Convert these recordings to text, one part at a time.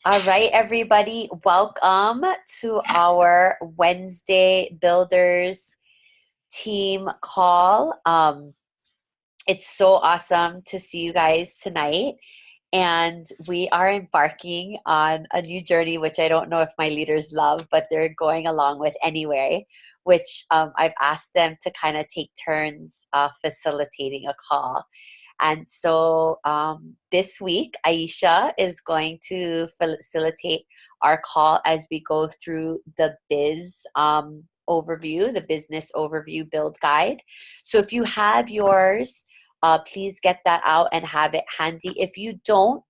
All right, everybody, welcome to our Wednesday Builders team call. It's so awesome to see you guys tonight. And we are embarking on a new journey, which I don't know if my leaders love, but they're going along with anyway, which I've asked them to kind of take turns facilitating a call. And so this week, Aisha is going to facilitate our call as we go through the biz overview, the business overview build guide. So if you have yours, please get that out and have it handy. If you don't,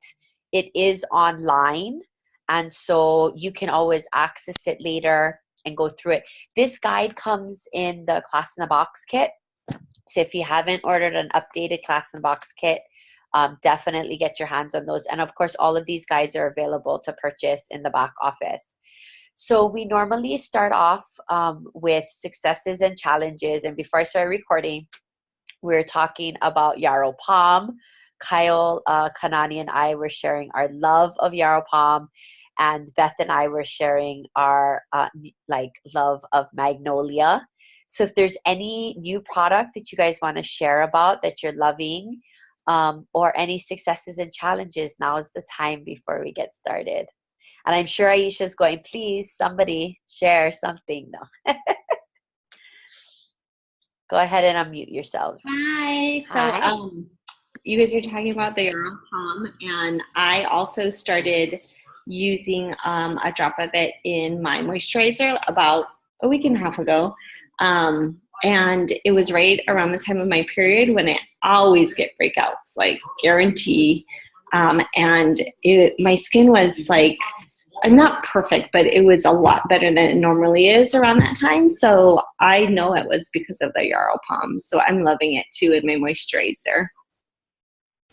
it is online. And so you can always access it later and go through it. This guide comes in the Class in the Box kit. So if you haven't ordered an updated Class in the Box kit, definitely get your hands on those. And of course, all of these guides are available to purchase in the back office. So we normally start off with successes and challenges. And before I start recording, we're talking about Yarrow Palm. Kyle, Kanani, and I were sharing our love of Yarrow Palm. And Beth and I were sharing our love of Magnolia. So if there's any new product that you guys want to share about that you're loving, or any successes and challenges, now is the time before we get started. And I'm sure Aisha's going, please, somebody share something. No. Go ahead and unmute yourselves. Hi. Hi. So you guys were talking about the Yarrow Palm, and I also started using a drop of it in my moisturizer about a week and a half ago. And it was right around the time of my period when I always get breakouts, like guarantee. And my skin was like, not perfect, but it was a lot better than it normally is around that time. So I know it was because of the Yarrow Palm. So I'm loving it too in my moisturizer.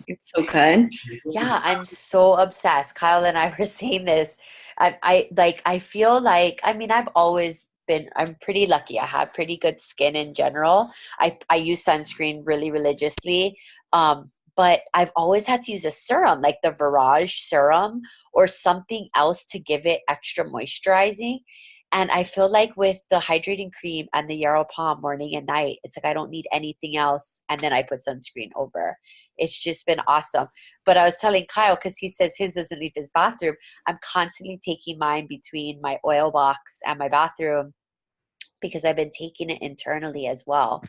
It's so good. Yeah, I'm so obsessed. Kyle and I were saying this. I feel like, I mean, I'm pretty lucky. I have pretty good skin in general. I use sunscreen really religiously. But I've always had to use a serum, like the Virage serum or something else to give it extra moisturizing. And I feel like with the hydrating cream and the Yarrow Palm morning and night, it's like I don't need anything else. And then I put sunscreen over. It's just been awesome. But I was telling Kyle, because he says his doesn't leave his bathroom, I'm constantly taking mine between my oil box and my bathroom because I've been taking it internally as well.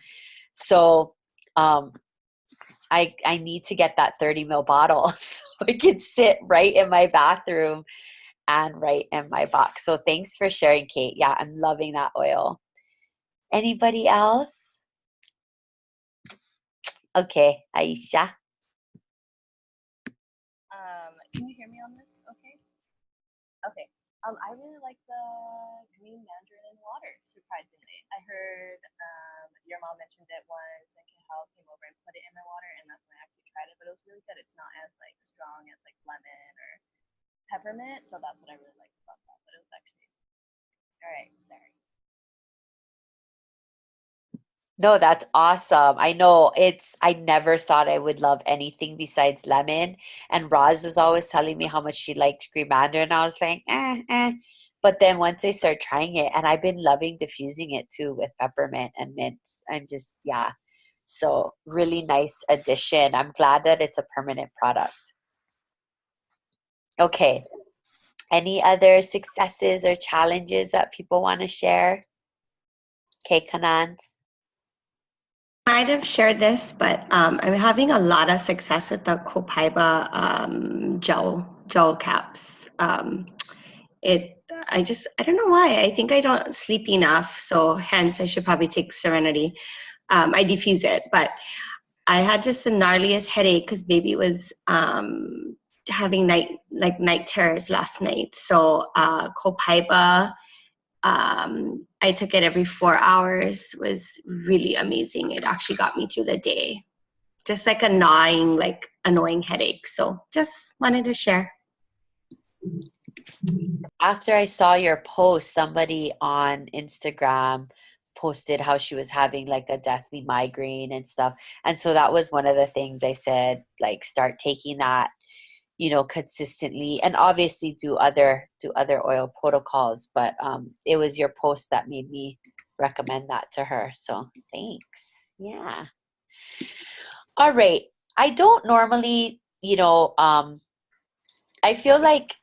So I need to get that 30 ml bottle so it can sit right in my bathroom and right in my box. So thanks for sharing, Kate. Yeah, I'm loving that oil. Anybody else? Okay, Aisha. Can you hear me on this? Okay. Okay. I really like the green mandarin in water, surprisingly. I heard your mom mentioned it once and Kahel came over and put it in my water, and that's when I actually tried it, but it was really good. It's not as like strong as like lemon or peppermint, so that's what I really liked about that. But it was actually all right, sorry. No, that's awesome. I know I never thought I would love anything besides lemon. And Roz was always telling me how much she liked green mandarin. And I was like, eh. But then once I started trying it, and I've been loving diffusing it too with peppermint and mints. I'm just, yeah. So really nice addition. I'm glad that it's a permanent product. Okay. Any other successes or challenges that people want to share? Okay, Kanans. Might have shared this, but I'm having a lot of success with the Copaiba gel caps. I don't know why. I think I don't sleep enough, so hence I should probably take Serenity. I diffuse it, but I had just the gnarliest headache because baby was having night terrors last night. So Copaiba. I took it every 4 hours. It was really amazing. It actually got me through the day. Just like a gnawing, like annoying headache. So just wanted to share. After I saw your post, somebody on Instagram posted how she was having like a deathly migraine and stuff. And so that was one of the things I said, like, start taking that. consistently, and obviously do other oil protocols. But it was your post that made me recommend that to her. So thanks. Yeah. All right. I don't normally, I feel like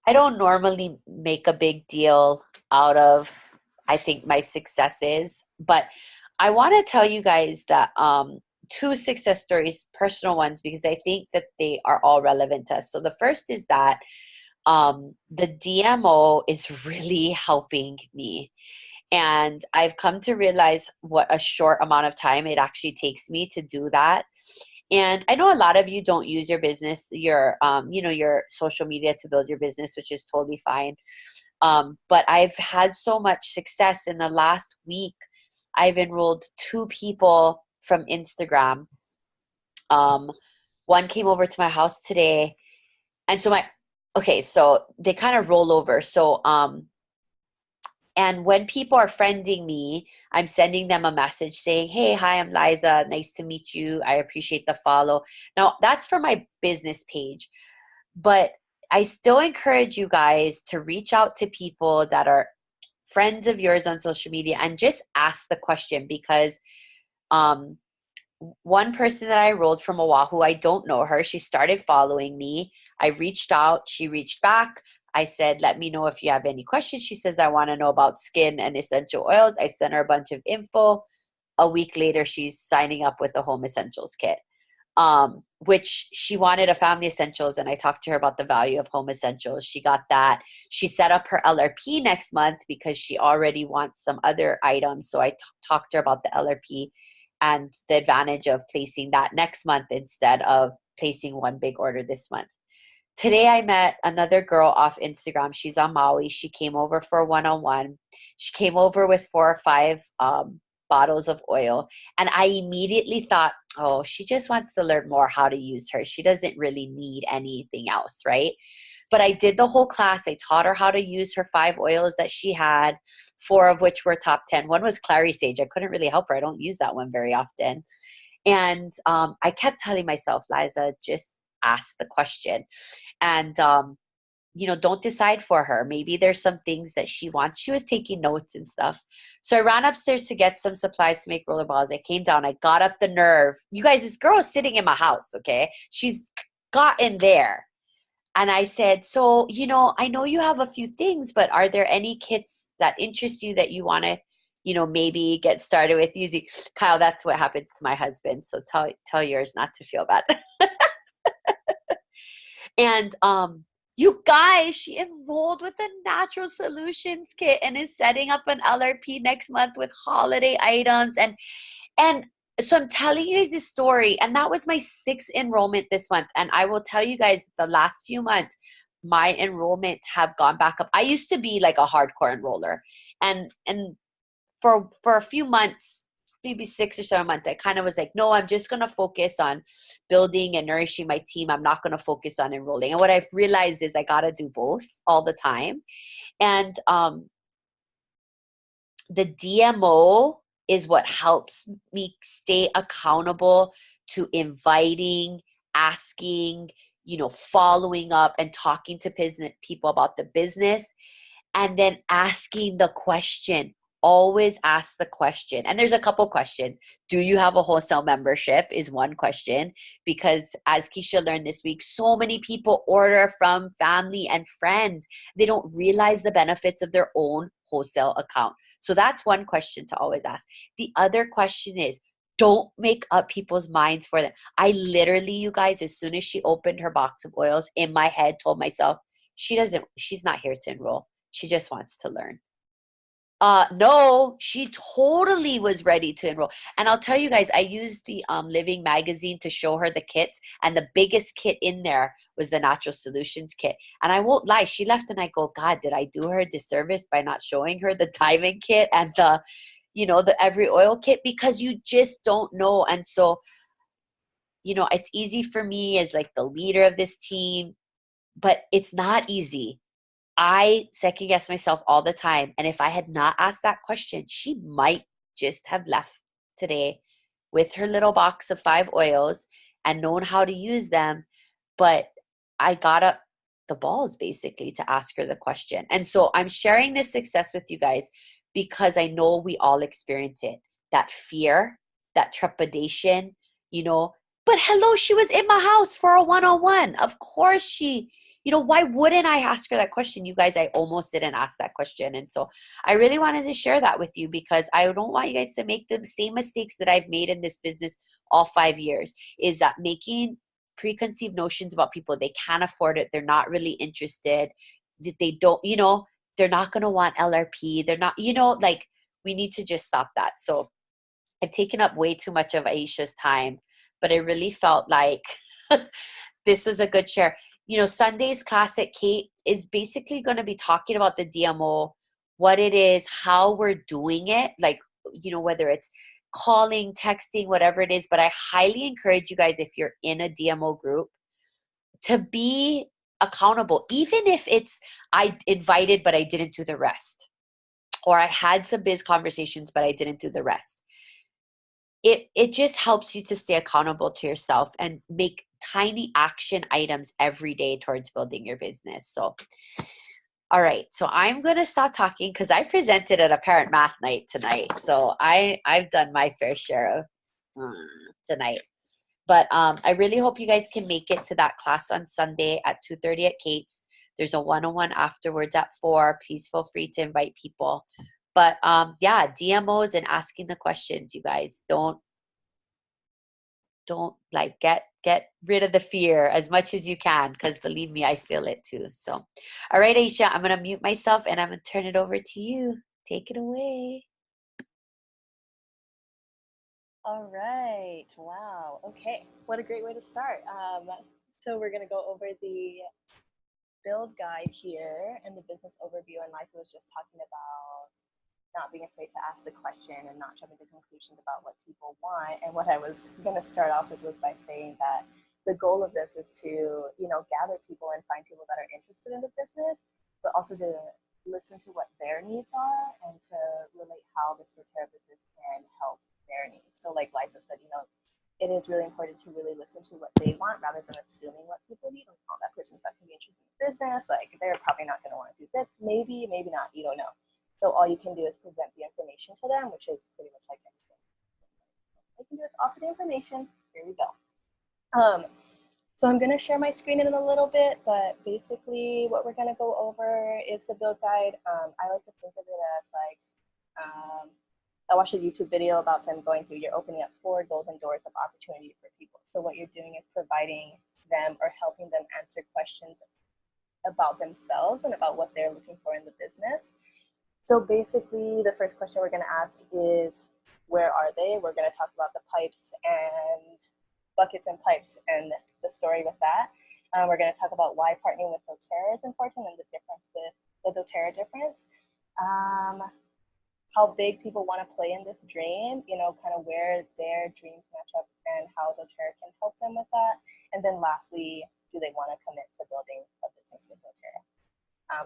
I don't normally make a big deal out of, I think, my successes, but I want to tell you guys that two success stories, personal ones, because I think that they are all relevant to us. So the first is that the DMO is really helping me. And I've come to realize what a short amount of time it actually takes me to do that. And I know a lot of you don't use your business, your social media to build your business, which is totally fine. But I've had so much success in the last week. I've enrolled 2 people from Instagram. One came over to my house today. And so so they kind of roll over. So, and when people are friending me, I'm sending them a message saying, hey, hi, I'm Liza. Nice to meet you. I appreciate the follow. Now, that's for my business page. But I still encourage you guys to reach out to people that are friends of yours on social media and just ask the question, because one person that I enrolled from Oahu, I don't know her. She started following me. I reached out. She reached back. I said, let me know if you have any questions. She says, I want to know about skin and essential oils. I sent her a bunch of info. A week later, she's signing up with the Home Essentials Kit, which she wanted a family essentials. And I talked to her about the value of home essentials. She got that. She set up her LRP next month because she already wants some other items. So I talked to her about the LRP and the advantage of placing that next month instead of placing one big order this month. Today I met another girl off Instagram. She's on Maui. She came over for a one-on-one. She came over with 4 or 5 bottles of oil. And I immediately thought, oh, she just wants to learn more how to use her. She doesn't really need anything else, right? But I did the whole class. I taught her how to use her 5 oils that she had, 4 of which were top 10. One was Clary Sage. I couldn't really help her. I don't use that one very often. And I kept telling myself, Liza, just ask the question. And, don't decide for her. Maybe there's some things that she wants. She was taking notes and stuff. So I ran upstairs to get some supplies to make roller balls. I came down. I got up the nerve. You guys, this girl is sitting in my house, okay? She's gotten there. And I said, so, I know you have a few things, but are there any kits that interest you that you want to, maybe get started with using? Kyle, that's what happens to my husband. So tell yours not to feel bad. And you guys, she enrolled with the Natural Solutions Kit and is setting up an LRP next month with holiday items. And so I'm telling you guys this story, and that was my 6th enrollment this month. And I will tell you guys, the last few months, my enrollments have gone back up. I used to be like a hardcore enroller, and for a few months, maybe 6 or 7 months, I kind of was like, no, I'm just going to focus on building and nourishing my team. I'm not going to focus on enrolling. And what I've realized is I got to do both all the time. And the DMO is what helps me stay accountable to inviting, asking, following up and talking to people about the business, and then asking the question. Always ask the question. And there's a couple questions. Do you have a wholesale membership is one question, because as Keisha learned this week, so many people order from family and friends. They don't realize the benefits of their own wholesale account. So that's one question to always ask. The other question is, don't make up people's minds for them. I literally, you guys, as soon as she opened her box of oils, in my head told myself, she's not here to enroll. She just wants to learn. No, she totally was ready to enroll. And I'll tell you guys, I used the Living magazine to show her the kits, and the biggest kit in there was the Natural Solutions Kit. And I won't lie, she left and I go, God, did I do her a disservice by not showing her the Diamond Kit and the Every Oil Kit? Because you just don't know. And so, it's easy for me as like the leader of this team, but it's not easy. I second guess myself all the time. And if I had not asked that question, she might just have left today with her little box of 5 oils and known how to use them. But I got up the balls basically to ask her the question. And so I'm sharing this success with you guys because I know we all experience it. That fear, that trepidation, you know, but hello, she was in my house for a one-on-one. Of course why wouldn't I ask her that question? You guys, I almost didn't ask that question. And so I really wanted to share that with you because I don't want you guys to make the same mistakes that I've made in this business all 5 years, is that making preconceived notions about people. They can't afford it. They're not really interested. That they don't, they're not going to want LRP. They're not, like we need to just stop that. So I've taken up way too much of Aisha's time, but it really felt like this was a good share. Sunday's class at Kate is basically going to be talking about the DMO, what it is, how we're doing it, like, whether it's calling, texting, whatever it is. But I highly encourage you guys, if you're in a DMO group, to be accountable, even if it's I invited, but I didn't do the rest, or I had some biz conversations, but I didn't do the rest. It just helps you to stay accountable to yourself and make tiny action items every day towards building your business. So, all right. So I'm going to stop talking because I presented at a parent math night tonight. So I've done my fair share of tonight. But I really hope you guys can make it to that class on Sunday at 2:30 at Kate's. There's a one-on-one afterwards at 4. Please feel free to invite people. But DMOs and asking the questions, you guys. Don't like get rid of the fear as much as you can, because believe me, I feel it too. So, all right, Aisha, I'm going to mute myself and I'm going to turn it over to you. Take it away. All right. Wow. Okay. What a great way to start. So we're going to go over the build guide here and the business overview. And Liza was just talking about not being afraid to ask the question and not jumping to conclusions about what people want. And what I was going to start off with was by saying that the goal of this is to, gather people and find people that are interested in the business, but also to listen to what their needs are and to relate how this doTERRA business can help their needs. So like Liza said, it is really important to really listen to what they want rather than assuming what people need. Oh, that person's not going to be interested in the business. Like they're probably not going to want to do this. Maybe not. You don't know. So all you can do is present the information to them, which is pretty much like anything. All you can do is offer the information. Here we go. So I'm going to share my screen in a little bit, but basically what we're going to go over is the build guide. I like to think of it as like, I watched a YouTube video about them going through, you're opening up 4 golden doors of opportunity for people. So what you're doing is providing them or helping them answer questions about themselves and about what they're looking for in the business. So basically, the first question we're going to ask is, where are they? We're going to talk about the pipes and buckets and pipes and the story with that. We're going to talk about why partnering with doTERRA is important and the difference with the doTERRA difference. How big people want to play in this dream, kind of where their dreams match up and how doTERRA can help them with that. And then lastly, do they want to commit to building a business with doTERRA?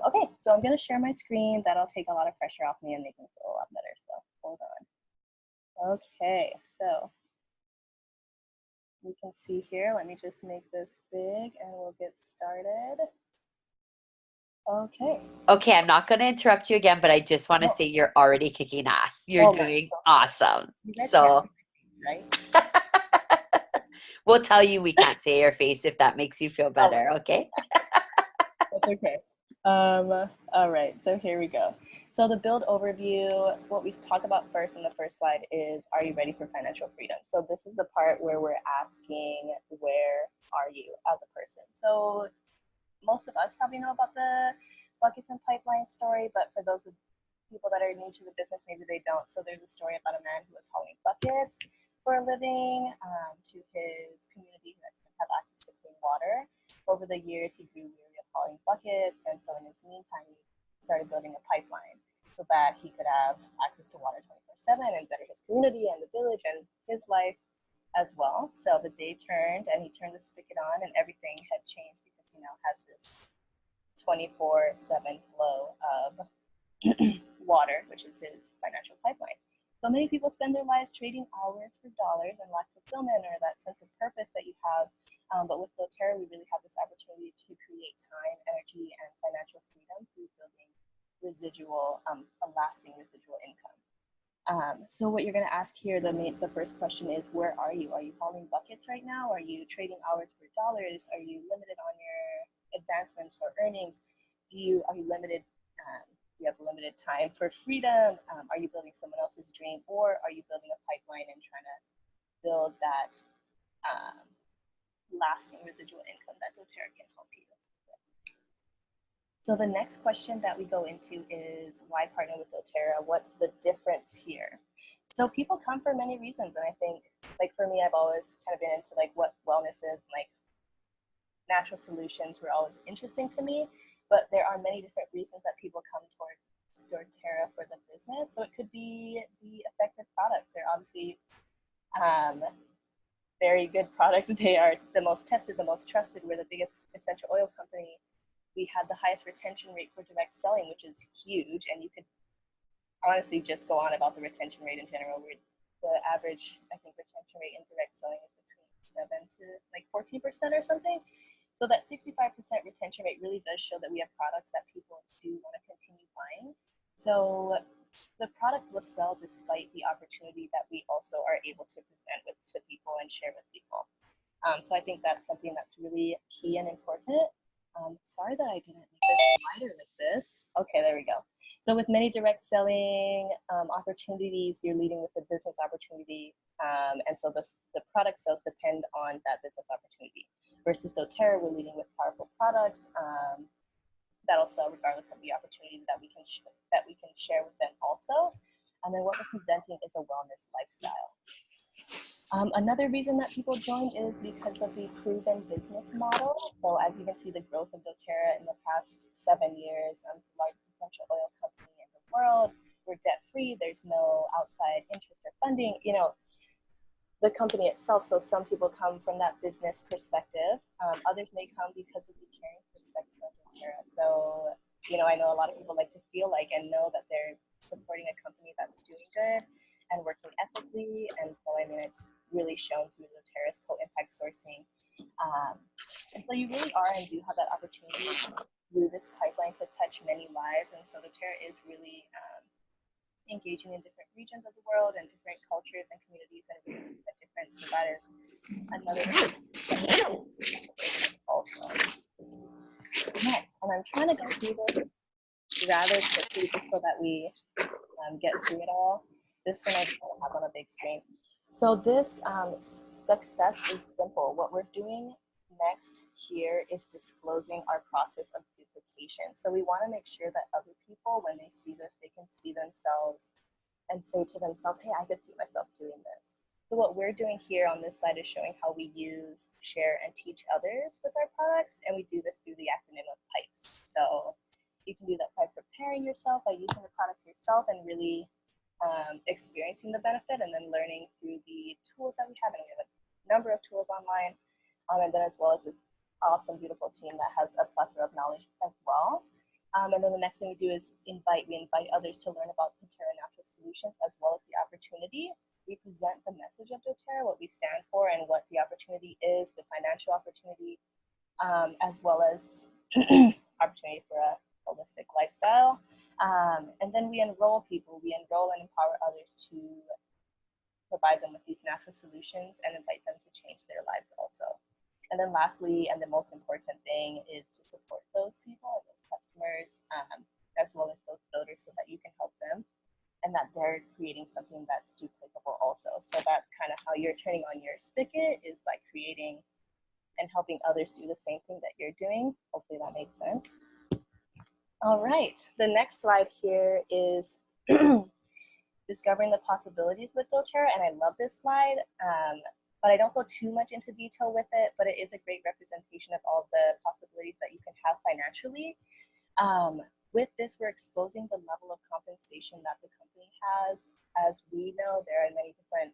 Okay, so I'm going to share my screen. That'll take a lot of pressure off me and make me feel a lot better. So hold on. Okay, so you can see here. Let me just make this big and we'll get started. Okay, I'm not going to interrupt you again, but I just want to say you're already kicking ass. You're doing awesome. So, right? We'll tell you we can't say your face if that makes you feel better, okay? That's okay. All right, so here we go. So the build overview, what we talk about first in the first slide is, are you ready for financial freedom? So this is the part where we're asking, where are you as a person? So most of us probably know about the buckets and pipeline story, but for those of people that are new to the business, maybe they don't. So there's a story about a man who was hauling buckets for a living to his community that didn't have access to clean water. Over the years, he grew weary of hauling buckets, and so in his meantime, he started building a pipeline so that he could have access to water 24/7 and better his community and the village and his life as well. So the day turned, and he turned the spigot on, and everything had changed because he now has this 24/7 flow of water, which is his financial pipeline. So many people spend their lives trading hours for dollars and lack fulfillment or that sense of purpose that you have But with doTERRA, we really have this opportunity to create time, energy, and financial freedom through building residual, a lasting residual income. So what you're going to ask here, the first question is, where are you? Are you hauling buckets right now? Are you trading hours for dollars? Are you limited on your advancements or earnings? Are you limited? Do you have limited time for freedom? Are you building someone else's dream, or are you building a pipeline and trying to build that lasting residual income that doTERRA can help you with? So the next question that we go into is, why partner with doTERRA? What's the difference here? So people come for many reasons, and I think, like for me, I've always kind of been into like what wellness is. Like natural solutions were always interesting to me, but there are many different reasons that people come towards doTERRA for the business. So it could be the effective products. They're obviously very good products. They are the most tested, the most trusted. We're the biggest essential oil company. We had the highest retention rate for direct selling, which is huge. And you could honestly just go on about the retention rate in general. The average, I think, retention rate in direct selling is between 7 to like 14% or something. So that 65% retention rate really does show that we have products that people do want to continue buying. So the products will sell despite the opportunity that we also are able to present to people and share with people. So I think that's something that's really key and important. Sorry that I didn't make this wider like this. Okay, there we go. So with many direct selling opportunities, you're leading with a business opportunity. And so the product sales depend on that business opportunity. Versus doTERRA, we're leading with powerful products that'll sell regardless of the opportunity that we can share with them also. And then what we're presenting is a wellness lifestyle. Another reason that people join is because of the proven business model. So as you can see, the growth of doTERRA in the past 7 years, the largest essential oil company in the world. We're debt free. There's no outside interest or funding. You know, the company itself. So some people come from that business perspective. Others may come because of the caring perspective of doTERRA. So, you know, I know a lot of people like to feel like and know that they're supporting a company that's doing good and working ethically. And so, I mean, it's really shown through doTERRA's co-impact sourcing. And so you really are and do have that opportunity through this pipeline to touch many lives. And so doTERRA is really engaging in different regions of the world and different cultures and communities and different. So that is another also. Next, and I'm trying to go through this rather quickly just so that we get through it all. This one I just want to have on a big screen. So this success is simple. What we're doing next here is disclosing our process of duplication. So we want to make sure that other people, when they see this, they can see themselves and say to themselves, hey, I could see myself doing this. So what we're doing here on this slide is showing how we use, share, and teach others with our products. And we do this through the acronym of PIPES. So you can do that by preparing yourself, by using the products yourself and really experiencing the benefit, and then learning through the tools that we have. And we have a number of tools online. And then as well as this awesome, beautiful team that has a plethora of knowledge as well. And then the next thing we do is we invite others to learn about doTERRA Natural Solutions as well as the opportunity. We present the message of doTERRA, what we stand for and what the opportunity is, the financial opportunity, as well as opportunity for a holistic lifestyle. And then we enroll people. We enroll and empower others to provide them with these natural solutions and invite them to change their lives also. And then lastly, and the most important thing is to support those people and those customers, as well as those builders so that you can help them and that they're creating something that's duplicable also. So that's kind of how you're turning on your spigot, is by creating and helping others do the same thing that you're doing. Hopefully that makes sense. All right, the next slide here is discovering the possibilities with doTERRA, and I love this slide. But I don't go too much into detail with it, but it is a great representation of all the possibilities that you can have financially. With this, we're exposing the level of compensation that the company has. As we know, there are many different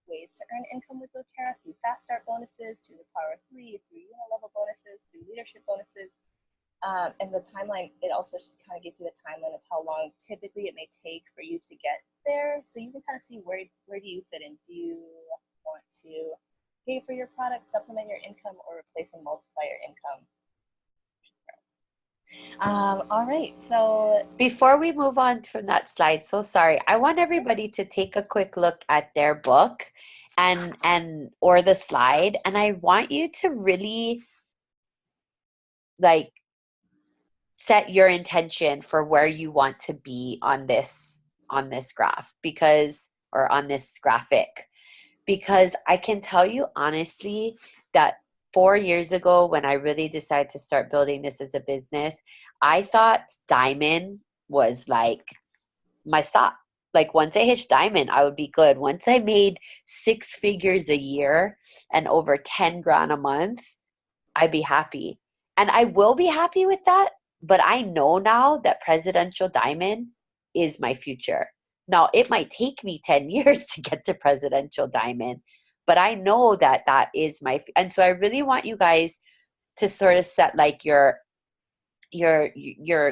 ways to earn income with doTERRA, through fast start bonuses, to the power of 3, through unit level bonuses, through leadership bonuses. And the timeline, it also kind of gives you the timeline of how long typically it may take for you to get there. So you can kind of see where do you fit in. Do you want to pay for your product, supplement your income, or replace and multiply your income. All right, so before we move on from that slide, so sorry, I want everybody to take a quick look at their book and or the slide, and I want you to really like set your intention for where you want to be on this graph, because or on this graphic, because I can tell you honestly that 4 years ago when I really decided to start building this as a business, I thought diamond was like my stop. Like once I hit diamond, I would be good. Once I made 6 figures a year and over 10 grand a month, I'd be happy. And I will be happy with that. But I know now that presidential diamond is my future. Now, it might take me 10 years to get to presidential diamond, but I know that that is my, and so I really want you guys to sort of set like your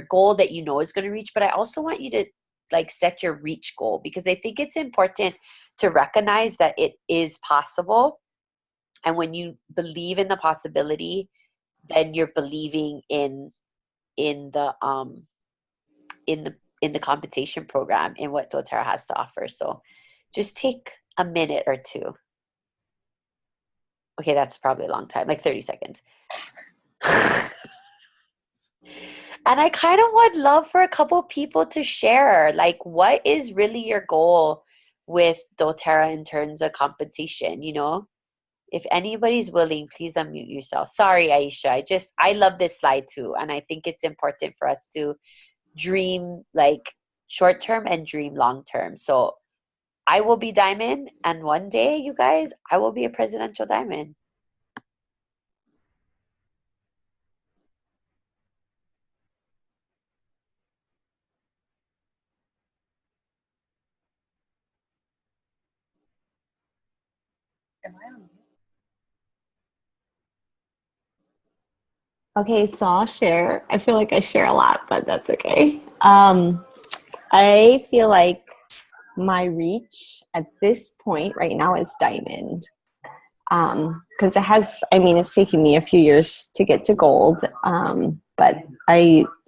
goal that you know is going to reach, but I also want you to like set your reach goal, because I think it's important to recognize that it is possible. And when you believe in the possibility, then you're believing in the in the compensation program, in what doTERRA has to offer. So just take a minute or two. Okay, that's probably a long time, like 30 seconds. And I kind of would love for a couple people to share, like, what is really your goal with doTERRA in terms of compensation, you know? If anybody's willing, please unmute yourself. Sorry, Aisha. I love this slide too. And I think it's important for us to dream like short term and dream long term. So I will be diamond, and one day, you guys, I will be a presidential diamond. am I on mute? Okay, so I'll share. I feel like I share a lot, but that's okay. I feel like my reach at this point right now is diamond. Because it's taken me a few years to get to gold. But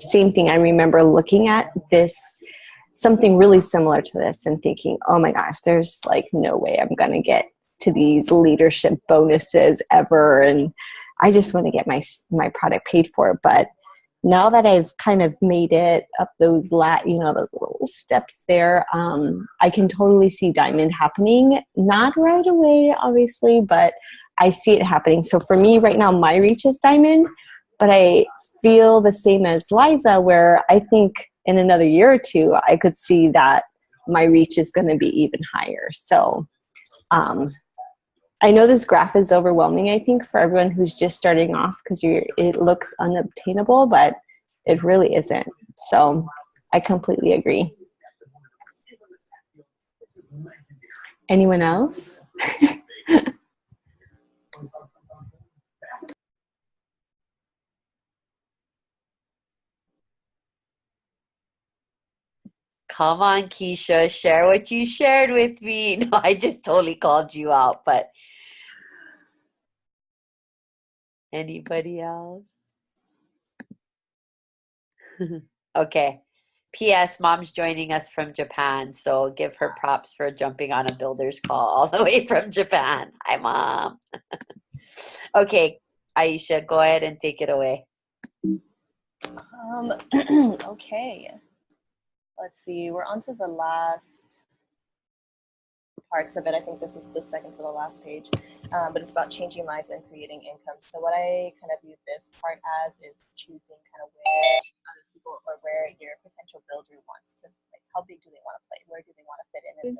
same thing, I remember looking at something really similar to this and thinking, oh my gosh, there's like no way I'm going to get to these leadership bonuses ever. And I just want to get my product paid for. But now that I've kind of made it up those those little steps there, I can totally see diamond happening. Not right away, obviously, but I see it happening. So for me right now, my reach is diamond, but I feel the same as Liza, where I think in another year or two, I could see that my reach is going to be even higher. So I know this graph is overwhelming, I think, for everyone who's just starting off, because it looks unobtainable, but it really isn't. So I completely agree. Anyone else? Come on, Keisha, share what you shared with me. No, I just totally called you out, but anybody else? Okay. P.S. Mom's joining us from Japan, so give her props for jumping on a builder's call all the way from Japan. Hi, Mom. Okay, Aisha, go ahead and take it away. Okay. Let's see. We're on to the last parts of it. I think this is the second to the last page, but it's about changing lives and creating income. So what I kind of view this part as is choosing kind of where other people or where your potential builder wants to, like, how big do they want to play? Where do they want to fit in this?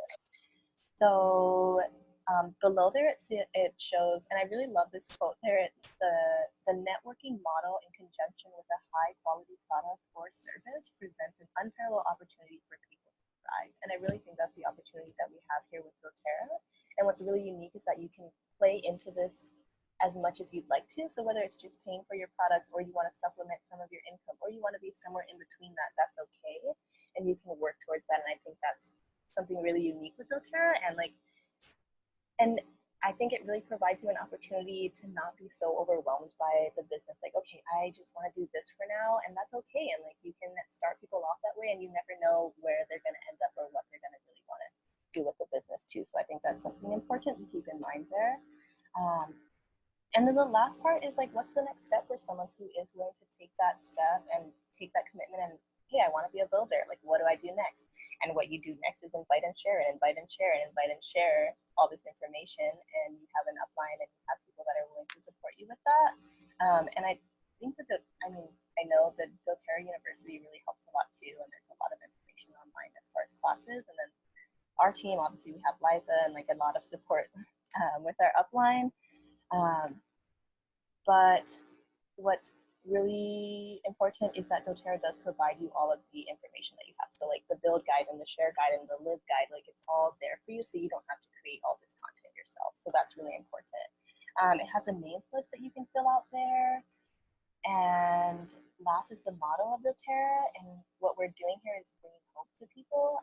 So below there it shows, and I really love this quote there, the networking model in conjunction with a high quality product or service presents an unparalleled opportunity for people to thrive. And I really think that's the opportunity that we have here with doTERRA. And what's really unique is that you can play into this as much as you'd like to. So whether it's just paying for your products, or you want to supplement some of your income, or you want to be somewhere in between that, that's okay. And you can work towards that. And I think that's something really unique with doTERRA. And I think it really provides you an opportunity to not be so overwhelmed by the business. Like, okay, I just want to do this for now, and that's okay. And like, you can start people off that way, and you never know where they're going to end up or what they're going to really want to do with the business too. So I think that's something important to keep in mind there. And then the last part is like, what's the next step for someone who is willing to take that step and take that commitment and, hey, I want to be a builder. Like, what do I do next? And what you do next is invite and share and invite and share and invite and share all this information. And you have an upline and you have people that are willing to support you with that. And I think that I know that doTERRA University really helps a lot too. And there's a lot of information online as far as classes. And then our team, obviously, we have Liza and like a lot of support with our upline. But what's really important is that doTERRA does provide you all of the information that you have. So like the build guide and the share guide and the live guide, like it's all there for you, so you don't have to create all this content yourself. So that's really important. It has a names list that you can fill out there. And last is the motto of doTERRA, and what we're doing here is bringing hope to people,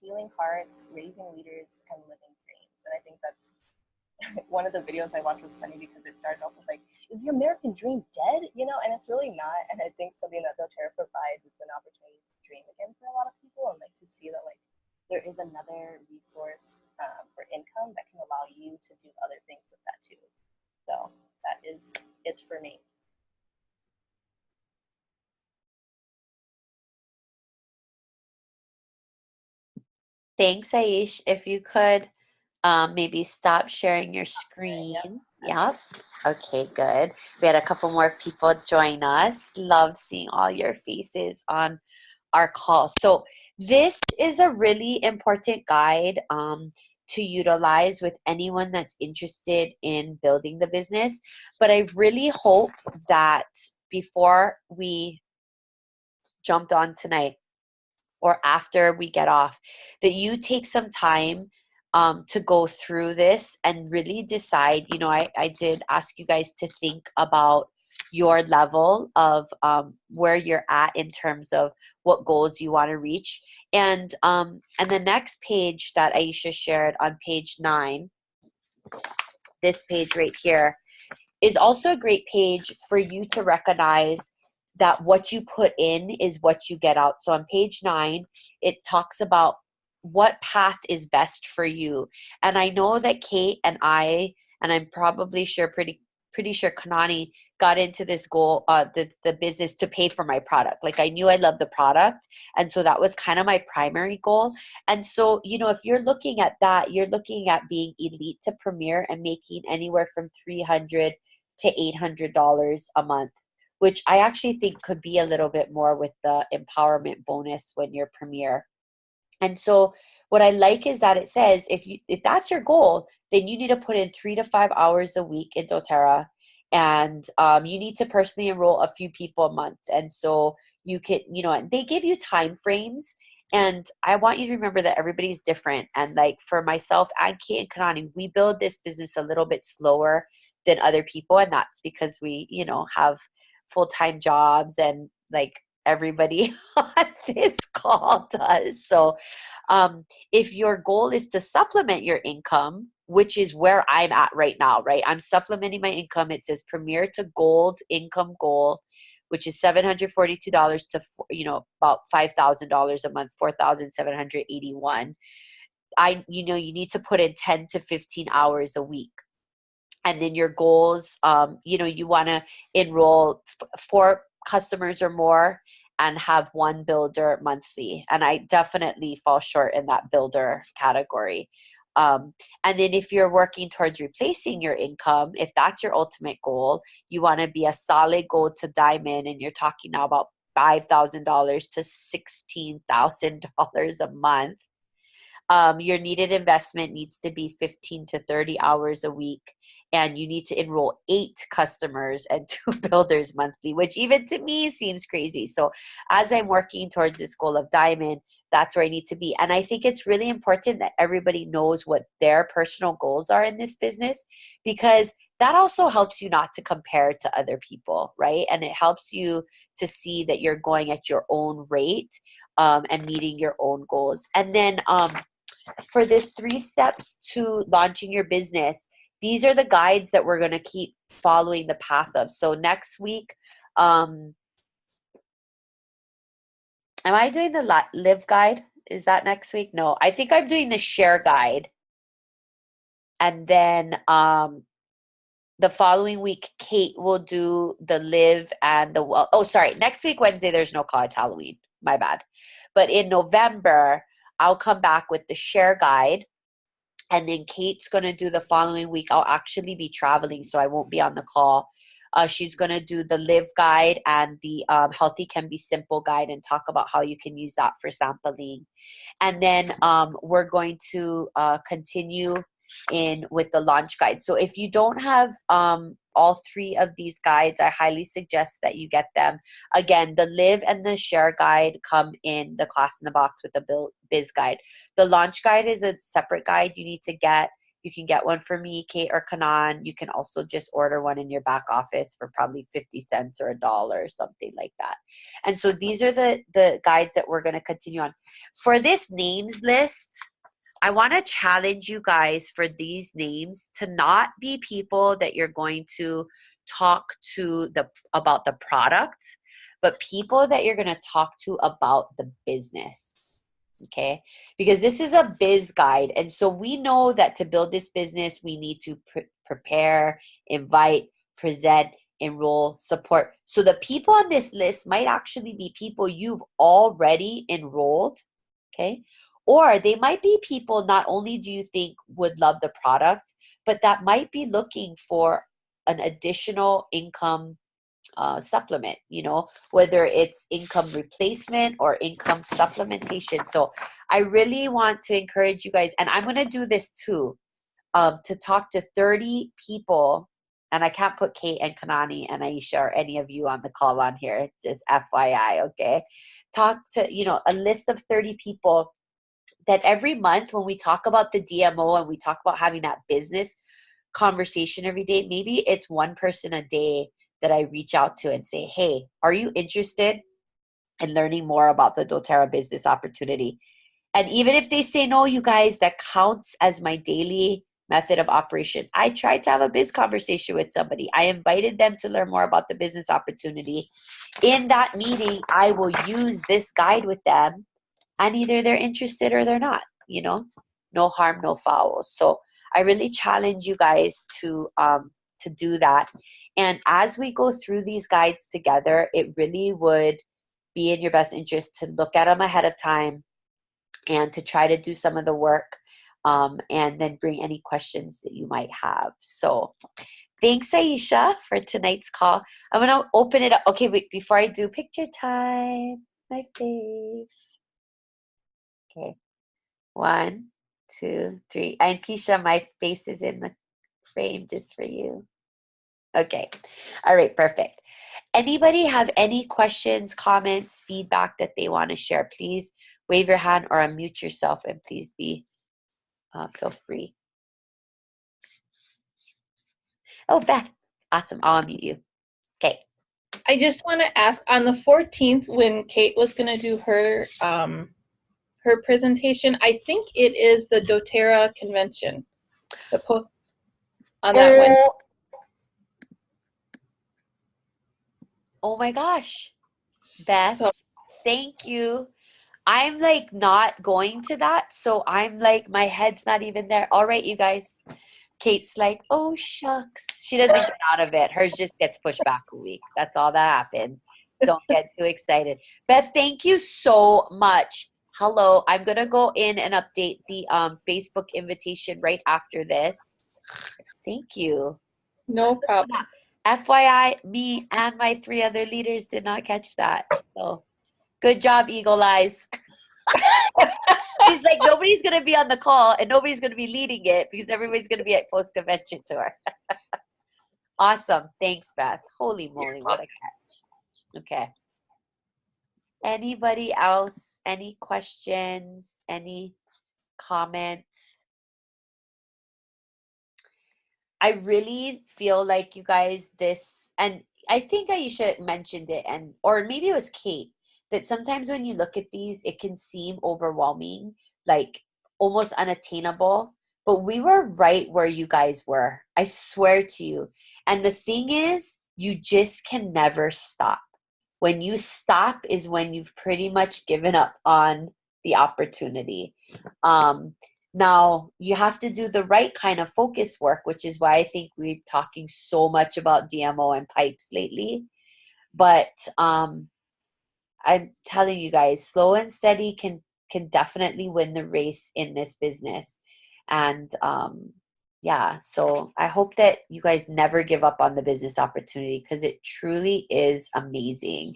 healing hearts, raising leaders, and living dreams. And I think that's one of the videos I watched was funny because it started off with like, is the American dream dead? You know, and it's really not. And I think something that doTERRA provides is an opportunity to dream again for a lot of people, and like to see that like there is another resource for income that can allow you to do other things with that too. So that is it for me. Thanks, Aish. If you could maybe stop sharing your screen. Yep. Okay, good. We had a couple more people join us. Love seeing all your faces on our call. So this is a really important guide to utilize with anyone that's interested in building the business. But I really hope that before we jumped on tonight, or after we get off, that you take some time to go through this and really decide. You know, I did ask you guys to think about your level of where you're at in terms of what goals you want to reach. And the next page that Aisha shared on page 9, this page right here, is also a great page for you to recognize that what you put in is what you get out. So on page 9, it talks about what path is best for you. And I know that Kate and I'm probably sure pretty sure Kanani got into this goal, the business to pay for my product. Like I knew I loved the product. And so that was kind of my primary goal. And so, you know, if you're looking at that, you're looking at being elite to premier and making anywhere from $300 to $800 a month, which I actually think could be a little bit more with the empowerment bonus when you're premier. And so what I like is that it says if that's your goal, then you need to put in 3 to 5 hours a week in doTERRA, and you need to personally enroll a few people a month. And so you can, you know, they give you time frames. And I want you to remember that everybody's different. And like for myself and Kate and Kanani, we build this business a little bit slower than other people. And that's because we, you know, have full-time jobs, and like everybody on this call does. So if your goal is to supplement your income, which is where I'm at right now, right? I'm supplementing my income. It says premier to gold income goal, which is $742 to, you know, about $5,000 a month, 4,781. You know, you need to put in 10 to 15 hours a week. And then your goals, you know, you want to enroll 4 customers or more and have 1 builder monthly. And I definitely fall short in that builder category. And then if you're working towards replacing your income, if that's your ultimate goal, you want to be a solid gold to diamond, and you're talking now about $5,000 to $16,000 a month. Your needed investment needs to be 15 to 30 hours a week, and you need to enroll 8 customers and 2 builders monthly, which even to me seems crazy. So as I'm working towards this goal of diamond, that's where I need to be. And I think it's really important that everybody knows what their personal goals are in this business, because that also helps you not to compare to other people, right? And it helps you to see that you're going at your own rate and meeting your own goals. And then for this 3 steps to launching your business, these are the guides that we're going to keep following the path of. So next week, am I doing the live guide? Is that next week? No, I think I'm doing the share guide. And then the following week, Kate will do the live and the well. Oh, sorry. Next week, Wednesday, there's no call. It's Halloween. My bad. But in November, I'll come back with the share guide. And then Kate's going to do the following week. I'll actually be traveling, so I won't be on the call. She's going to do the live guide and the healthy can be simple guide and talk about how you can use that for sampling. And then we're going to continue in with the launch guide. So if you don't have all 3 of these guides, I highly suggest that you get them. Again, the live and the share guide come in the class in the box with the biz guide. The launch guide is a separate guide you need to get. You can get one for me, Kate, or Kanan. You can also just order one in your back office for probably 50 cents or $1 or something like that. And so these are the guides that we're going to continue on. For this names list, I want to challenge you guys for these names to not be people that you're going to talk to about the product, but people that you're going to talk to about the business. Okay, because this is a biz guide. And so we know that to build this business, we need to prepare, invite, present, enroll, support. So the people on this list might actually be people you've already enrolled. Okay. Or they might be people not only do you think would love the product, but that might be looking for an additional income supplement, whether it's income replacement or income supplementation. So I really want to encourage you guys, and I'm going to do this too, to talk to 30 people. And I can't put Kate and Kanani and Aisha or any of you on the call on here, just FYI, okay? Talk to, a list of 30 people that every month when we talk about the DMO and we talk about having that business conversation every day, maybe it's one person a day that I reach out to and say, hey, are you interested in learning more about the doTERRA business opportunity? And even if they say no, you guys, that counts as my daily method of operation. I tried to have a biz conversation with somebody. I invited them to learn more about the business opportunity. In that meeting, I will use this guide with them. And either they're interested or they're not, no harm, no foul. So I really challenge you guys to do that. And as we go through these guides together, it really would be in your best interest to look at them ahead of time and to try to do some of the work and then bring any questions that you might have. So thanks, Aisha, for tonight's call. I'm going to open it up. Okay, wait, before I do picture time, my fave. Okay, 1, 2, 3. And Keisha, my face is in the frame just for you. Okay, all right, perfect. Anybody have any questions, comments, feedback that they want to share? Please wave your hand or unmute yourself and please feel free. Oh, Beth, awesome. I'll unmute you. Okay. I just want to ask, on the 14th, when Kate was going to do her her presentation, I think it is the doTERRA convention. The post on that one. Oh my gosh, Beth, So, thank you. I'm like not going to that, so I'm like my head's not even there. All right, you guys. Kate's like, oh shucks. She doesn't get out of it. Hers just gets pushed back a week. That's all that happens. Don't get too excited. Beth, thank you so much. Hello. I'm gonna go in and update the Facebook invitation right after this. Thank you. no problem. FYI, me and my 3 other leaders did not catch that. So good job, Eagle Eyes. She's like, nobody's going to be on the call and nobody's going to be leading it because everybody's going to be at post-convention tour. Awesome. Thanks, Beth. Holy moly, what a catch. Okay. Anybody else? Any questions? Any comments? I really feel like you guys and I think Aisha mentioned it, or maybe it was Kate, that sometimes when you look at these, it can seem overwhelming. Like almost unattainable, but we were right where you guys were. I swear to you. And the thing is, you just can never stop. When you stop is when you've pretty much given up on the opportunity. Now, you have to do the right kind of focus work, which is why I think we're talking so much about DMO and pipes lately. But I'm telling you guys, slow and steady can definitely win the race in this business. And yeah, so I hope that you guys never give up on the business opportunity, because it truly is amazing.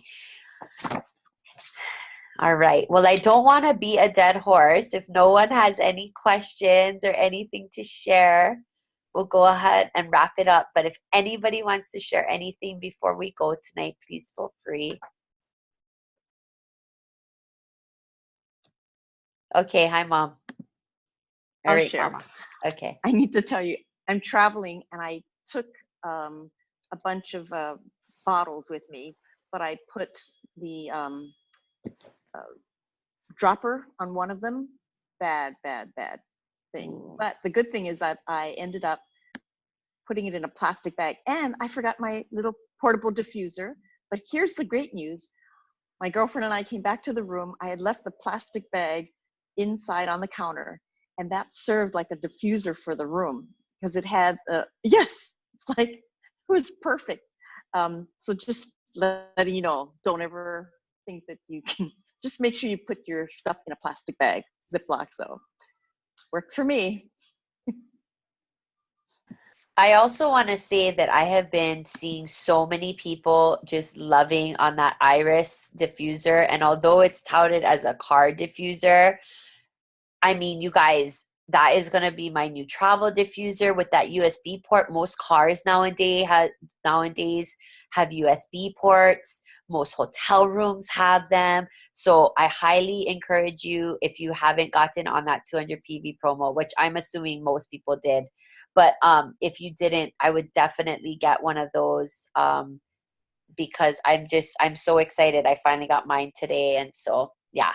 All right. Well, I don't want to be a dead horse. If no one has any questions or anything to share, we'll go ahead and wrap it up. But if anybody wants to share anything before we go tonight, please feel free. Okay. Hi, Mom. All I'll right, share. Mama. Okay. I need to tell you, I'm traveling and I took a bunch of bottles with me, but I put the dropper on one of them. Bad thing. But the good thing is that I ended up putting it in a plastic bag, and I forgot my little portable diffuser. But here's the great news. My girlfriend and I came back to the room. I had left the plastic bag inside on the counter, and that served like a diffuser for the room, because it had, yes, it's like, it was perfect. So just letting you know, don't ever think that you can, just make sure you put your stuff in a plastic bag, Ziploc. So worked for me. I also want to say that I have been seeing so many people just loving on that Iris diffuser. And although it's touted as a car diffuser, I mean, you guys, that is going to be my new travel diffuser with that USB port. Most cars nowadays have USB ports. Most hotel rooms have them. So I highly encourage you, if you haven't gotten on that 200 PV promo, which I'm assuming most people did. But if you didn't, I would definitely get one of those, because I'm so excited. I finally got mine today. And so, yeah.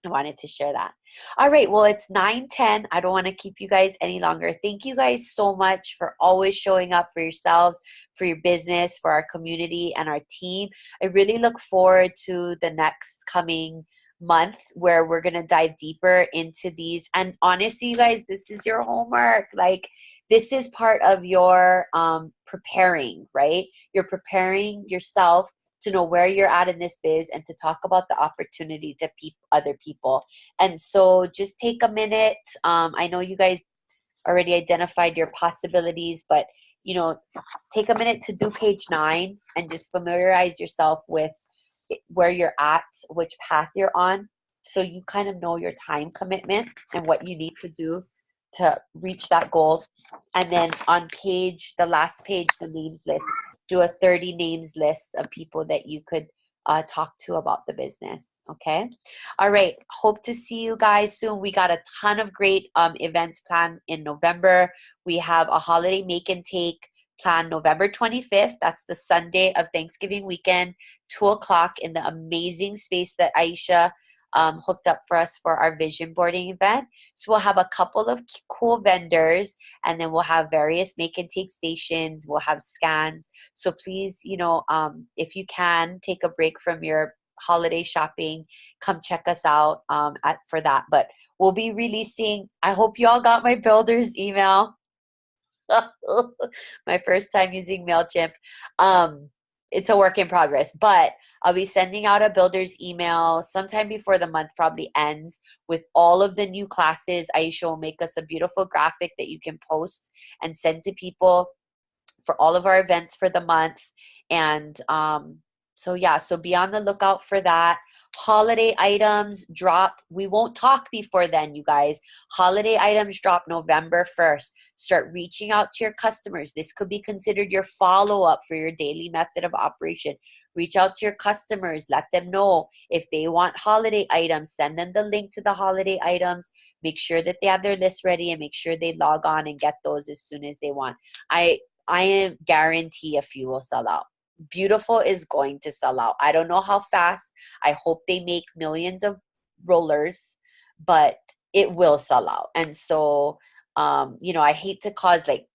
I wanted to share that. All right. Well, it's 9:10. I don't want to keep you guys any longer. Thank you guys so much for always showing up for yourselves, for your business, for our community and our team. I really look forward to the next coming month where we're going to dive deeper into these. And honestly, you guys, this is your homework. Like, this is part of your preparing, right? You're preparing yourself to know where you're at in this biz and to talk about the opportunity to other people. And so just take a minute. I know you guys already identified your possibilities, but take a minute to do page 9 and just familiarize yourself with where you're at, which path you're on, so you kind of know your time commitment and what you need to do to reach that goal. And then on the last page, the names list, do a 30 names list of people that you could talk to about the business. Okay. All right. Hope to see you guys soon. We got a ton of great events planned in November. We have a holiday make and take planned November 25th. That's the Sunday of Thanksgiving weekend, 2:00 in the amazing space that Aisha hooked up for us for our vision boarding event. So we'll have a couple of cool vendors, and then we'll have various make and take stations. We'll have scans. So please, if you can take a break from your holiday shopping, come check us out for that. But we'll be releasing, I hope you all got my builder's email. My first time using MailChimp. It's a work in progress, but I'll be sending out a builder's email sometime before the month probably ends with all of the new classes. Aisha will make us a beautiful graphic that you can post and send to people for all of our events for the month. And so be on the lookout for that. Holiday items drop. We won't talk before then, you guys. Holiday items drop November 1st. Start reaching out to your customers. This could be considered your follow-up for your daily method of operation. Reach out to your customers. Let them know if they want holiday items. Send them the link to the holiday items. Make sure that they have their list ready and make sure they log on and get those as soon as they want. I guarantee a few will sell out. Beautiful is going to sell out. I don't know how fast. I hope they make millions of rollers, but it will sell out. And so, you know, I hate to cause like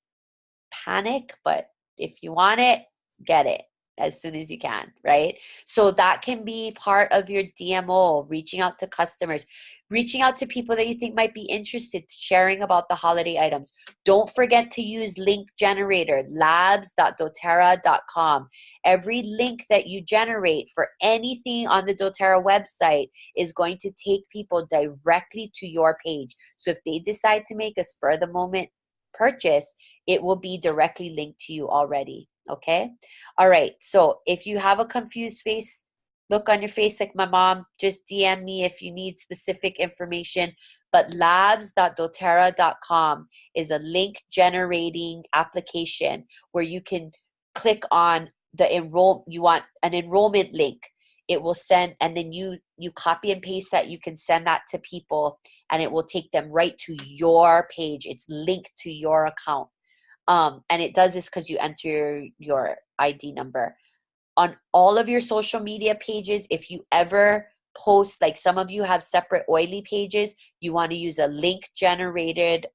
panic, but if you want it, get it as soon as you can, right? So that can be part of your DMO, reaching out to customers, reaching out to people that you think might be interested, sharing about the holiday items. Don't forget to use link generator, labs.doterra.com. Every link that you generate for anything on the doTERRA website is going to take people directly to your page. So if they decide to make a spur of the moment purchase, it will be directly linked to you already. Okay. All right. So if you have a confused face, look on your face like my mom, just DM me if you need specific information. But labs.doterra.com is a link generating application where you can click on the enroll. You want an enrollment link. It will send, and then you copy and paste that. You can send that to people and it will take them right to your page. It's linked to your account. And it does this because you enter your ID number. On all of your social media pages, if you ever post, like some of you have separate oily pages, you want to use a link generated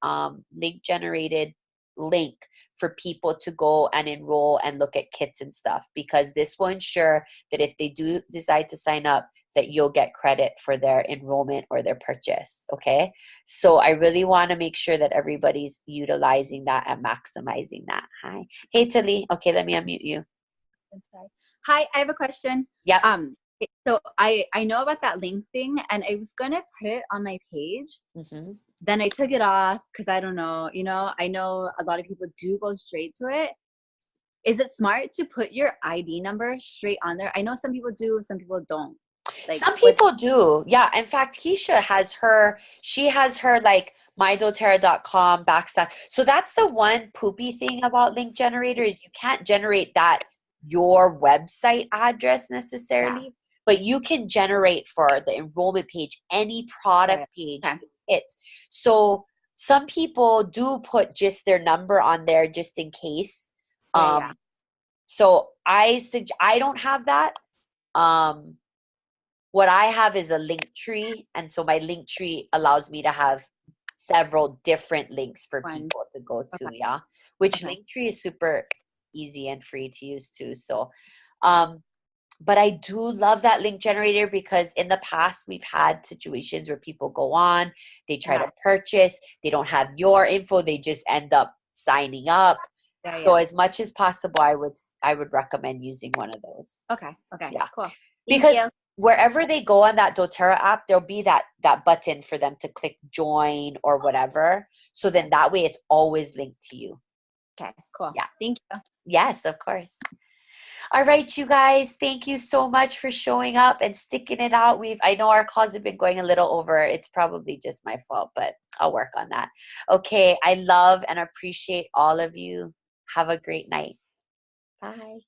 link for people to go and enroll and look at kits and stuff, because this will ensure that if they do decide to sign up, that you'll get credit for their enrollment or their purchase. Okay. So I really want to make sure that everybody's utilizing that and maximizing that. Hi. Hey, Tilly. Okay. Let me unmute you. I'm sorry. Hi, I have a question. Yeah. So I know about that link thing, and I was gonna put it on my page. Mm-hmm. Then I took it off because I don't know. You know, I know a lot of people do go straight to it. Is it smart to put your ID number straight on there? I know some people do, some people don't. Like, some people do. Yeah. In fact, Keisha has her like mydoterra.com /. So that's the one poopy thing about link generator is you can't generate that your website address necessarily, but you can generate for the enrollment page, any product page hits. So some people do put just their number on there just in case. So I don't have that. What I have is a link tree, and so my link tree allows me to have several different links for people to go to, which Linktree is super easy and free to use too. So, but I do love that link generator because in the past we've had situations where people go on, they try to purchase, they don't have your info, they just end up signing up. So as much as possible, I would recommend using one of those. Okay. Yeah. Cool. Because wherever they go on that doTERRA app, there'll be that button for them to click join or whatever. So then that way it's always linked to you. Okay, cool. Yeah. Thank you. Yes, of course. All right, you guys, thank you so much for showing up and sticking it out. I know our calls have been going a little over. It's probably just my fault, but I'll work on that. Okay, I love and appreciate all of you. Have a great night. Bye.